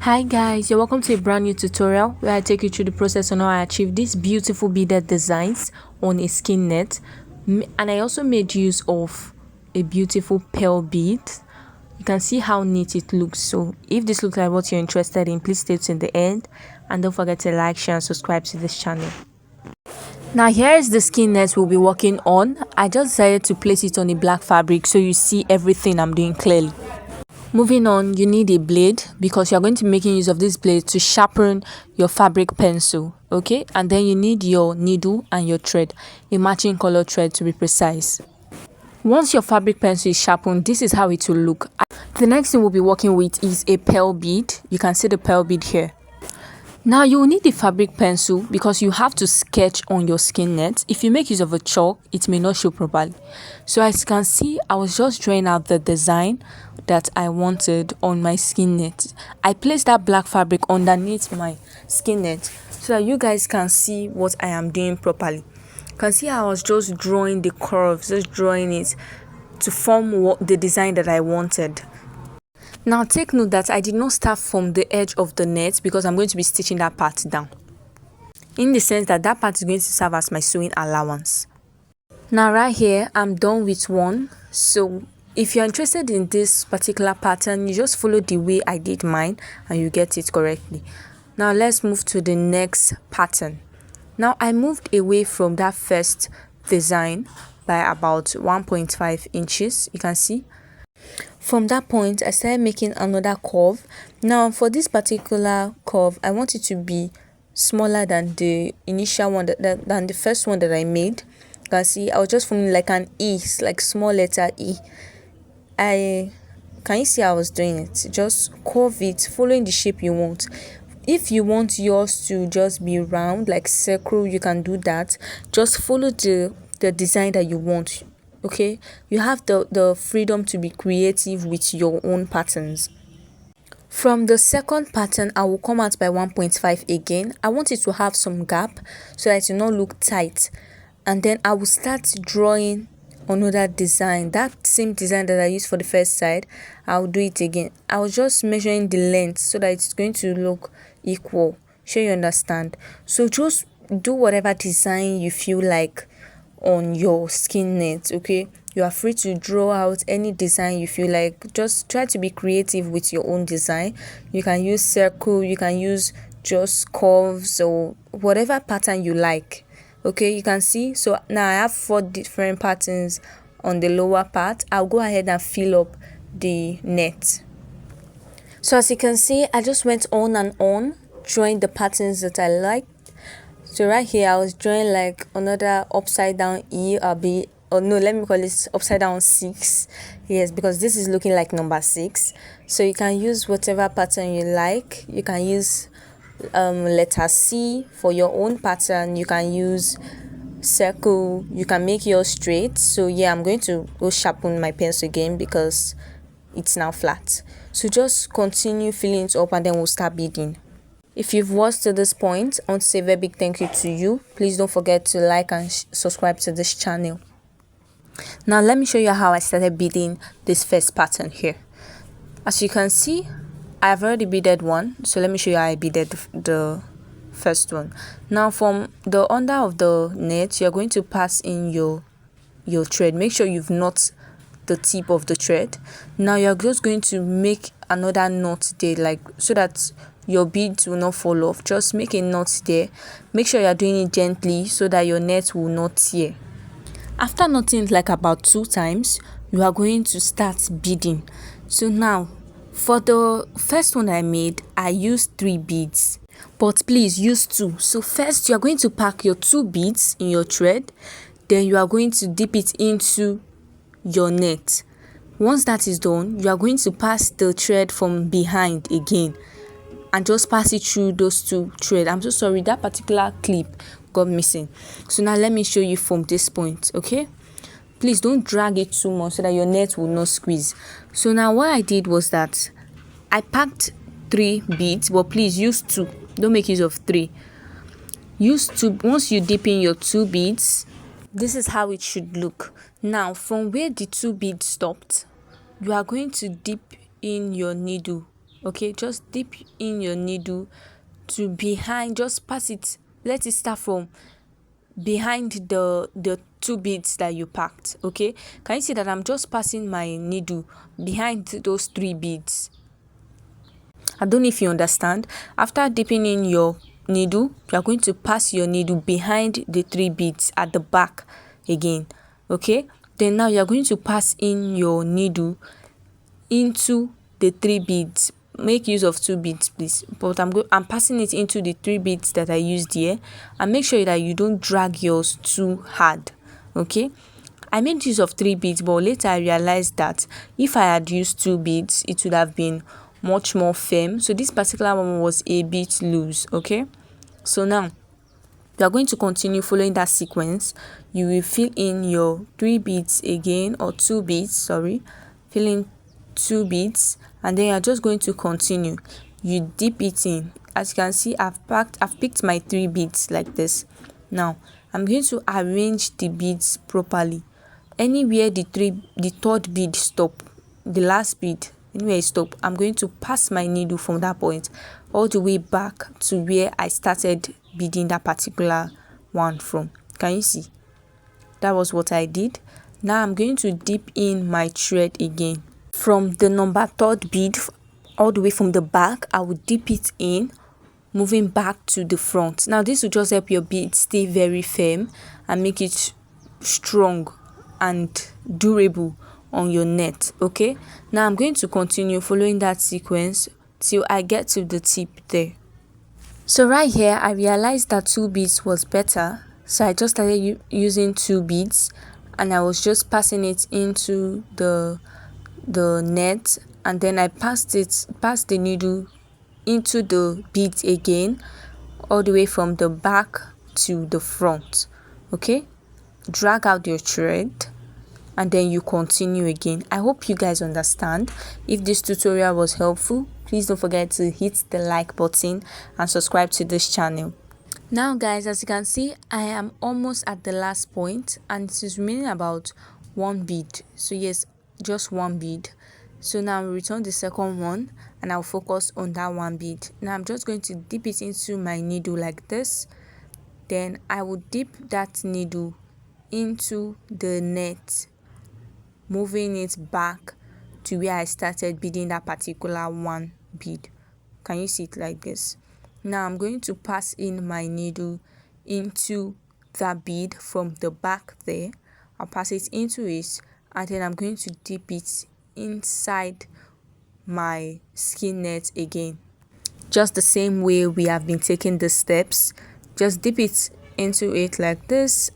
Hi guys, you're welcome to a brand new tutorial where I take you through the process on how I achieve these beautiful beaded designs on a skin net. And I also made use of a beautiful pearl bead. You can see how neat it looks. So if this looks like what you're interested in, please stay to the end and don't forget to like, share and subscribe to this channel. Now here is the skin net we'll be working on. I just decided to place it on a black fabric so you see everything I'm doing clearly. Moving on, you need a blade because you're going to be making use of this blade to sharpen your fabric pencil, okay? And then you need your needle and your thread, a matching color thread to be precise. Once your fabric pencil is sharpened, this is how it will look. The next thing we'll be working with is a pearl bead. You can see the pearl bead here. Now you will need the fabric pencil because you have to sketch on your skin net. If you make use of a chalk, it may not show properly. So as you can see, I was just drawing out the design that I wanted on my skin net. I placed that black fabric underneath my skin net so that you guys can see what I am doing properly. You can see how I was just drawing the curves, just drawing it to form the design that I wanted. Now take note that I did not start from the edge of the net because I'm going to be stitching that part down, in the sense that that part is going to serve as my sewing allowance. Now right here I'm done with one. So if you're interested in this particular pattern, you just follow the way I did mine and you get it correctly. Now let's move to the next pattern. Now I moved away from that first design by about 1.5 inches. You can see from that point I started making another curve. Now for this particular curve I want it to be smaller than the initial one than the first one that I made. You can see I was just forming like an E, like small letter E. Can you see how I was doing it? Just curve it following the shape you want. If you want yours to just be round like circle, you can do that. Just follow the design that you want. Okay, you have the freedom to be creative with your own patterns. From the second pattern I will come out by 1.5 again. I want it to have some gap so that it will not look tight, and then I will start drawing another design, that same design that I used for the first side. I'll do it again. I was just measuring the length so that it's going to look equal. Sure you understand? So just do whatever design you feel like on your skin net. Okay, you are free to draw out any design you feel like. Just try to be creative with your own design. You can use circle, you can use just curves or whatever pattern you like. Okay, you can see. So now I have 4 different patterns on the lower part. I'll go ahead and fill up the net. So as you can see, I just went on and on drawing the patterns that I like. So right here I was drawing like another upside down E or B, or no, let me call it upside down 6. Yes, because this is looking like number 6. So you can use whatever pattern you like. You can use letter C for your own pattern. You can use circle, you can make yours straight. So yeah, I'm going to go sharpen my pencil again because it's now flat. So just continue filling it up and then we'll start beading. If you've watched to this point, I want to say a very big thank you to you. Please don't forget to like and subscribe to this channel. Now let me show you how I started beading this first pattern here. As you can see, I've already beaded one, so let me show you how I beaded the first one. Now from the under of the net, you're going to pass in your thread. Make sure you've knot the tip of the thread. Now you're just going to make another knot there, like so that your beads will not fall off. Just make a knot there. Make sure you're doing it gently so that your net will not tear. After knotting it like about 2 times, you are going to start beading. So now for the first one I made, I used 3 beads, but please use 2. So first you are going to pack your 2 beads in your thread, then you are going to dip it into your net. Once that is done, you are going to pass the thread from behind again and just pass it through those 2 threads. I'm so sorry, that particular clip got missing. So now let me show you from this point. Okay, please don't drag it too much so that your net will not squeeze. So now what I did was that I packed 3 beads, but please use 2. Don't make use of 3. Use 2. Once you dip in your 2 beads, this is how it should look. Now from where the 2 beads stopped, you are going to dip in your needle Okay, just dip in your needle to behind, just pass it, let it start from behind the two beads that you packed. Okay, can you see that I'm just passing my needle behind those 3 beads? I don't know if you understand. After dipping in your needle, you are going to pass your needle behind the 3 beads at the back again. Okay, then now you are going to pass in your needle into the 3 beads. Make use of 2 beads, please, but I'm passing it into the 3 beads that I used here, and make sure that you don't drag yours too hard. Okay, I made use of 3 beads, but later I realized that if I had used 2 beads, it would have been much more firm. So this particular one was a bit loose. Okay, so now you are going to continue following that sequence. You will fill in your 3 beads again, or 2 beads, sorry, fill in 2 beads, and then you're just going to continue. You dip it in. As you can see, I've picked my 3 beads like this. Now I'm going to arrange the beads properly. Anywhere the 3rd bead stop, the last bead, anywhere it stop, I'm going to pass my needle from that point all the way back to where I started beading that particular one from. Can you see? That was what I did. Now I'm going to dip in my thread again. From the number 3rd bead, all the way from the back, I will dip it in, moving back to the front. Now this will just help your bead stay very firm and make it strong and durable on your net. Okay, now I'm going to continue following that sequence till I get to the tip there. So right here I realized that 2 beads was better, so I just started using 2 beads, and I was just passing it into the net, and then I passed the needle into the beads again, all the way from the back to the front. Okay, drag out your thread and then you continue again. I hope you guys understand. If this tutorial was helpful, please don't forget to hit the like button and subscribe to this channel. Now guys, as you can see, I am almost at the last point and it is remaining about 1 bead. So yes, just 1 bead. So now I'll return the second one and I'll focus on that 1 bead. Now I'm just going to dip it into my needle like this. Then I will dip that needle into the net, moving it back to where I started beading that particular 1 bead. Can you see it like this? Now I'm going to pass in my needle into that bead from the back there. I'll pass it into it, and then I'm going to dip it inside my skein net again. Just the same way we have been taking the steps. Just dip it into it like this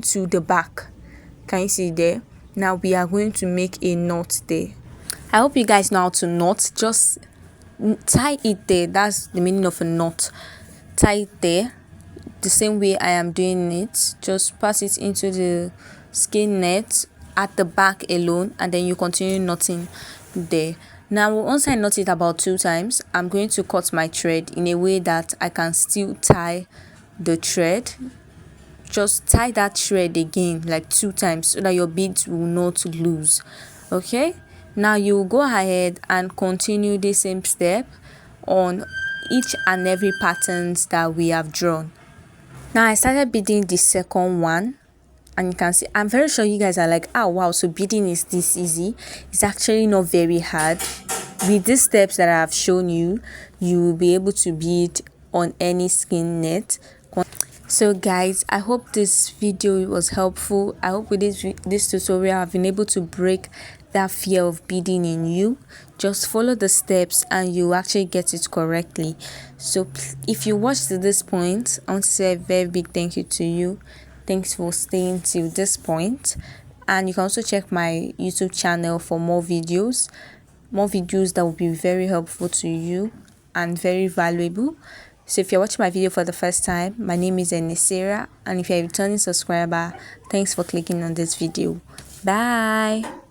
to the back. Can you see there? Now we are going to make a knot there. I hope you guys know how to knot. Just tie it there. That's the meaning of a knot. Tie it there the same way I am doing it. Just pass it into the skein net at the back alone, and then you continue knotting there. Now once I knot it about 2 times, I'm going to cut my thread in a way that I can still tie the thread. Just tie that thread again like 2 times so that your beads will not lose. Okay, now you will go ahead and continue the same step on each and every patterns that we have drawn. Now I started beading the second one, and you can see, I'm very sure you guys are like, oh wow, so beading is this easy. It's actually not very hard. With these steps that I have shown you, you will be able to bead on any skein net. So guys, I hope this video was helpful. I hope with this tutorial I've been able to break that fear of beading in you. Just follow the steps and you actually get it correctly. So if you watched to this point, I want to say a very big thank you to you. Thanks for staying till this point. And you can also check my YouTube channel for more videos that will be very helpful to you and very valuable. So if you're watching my video for the first time, my name is Enisera, and if you're a returning subscriber, thanks for clicking on this video. Bye.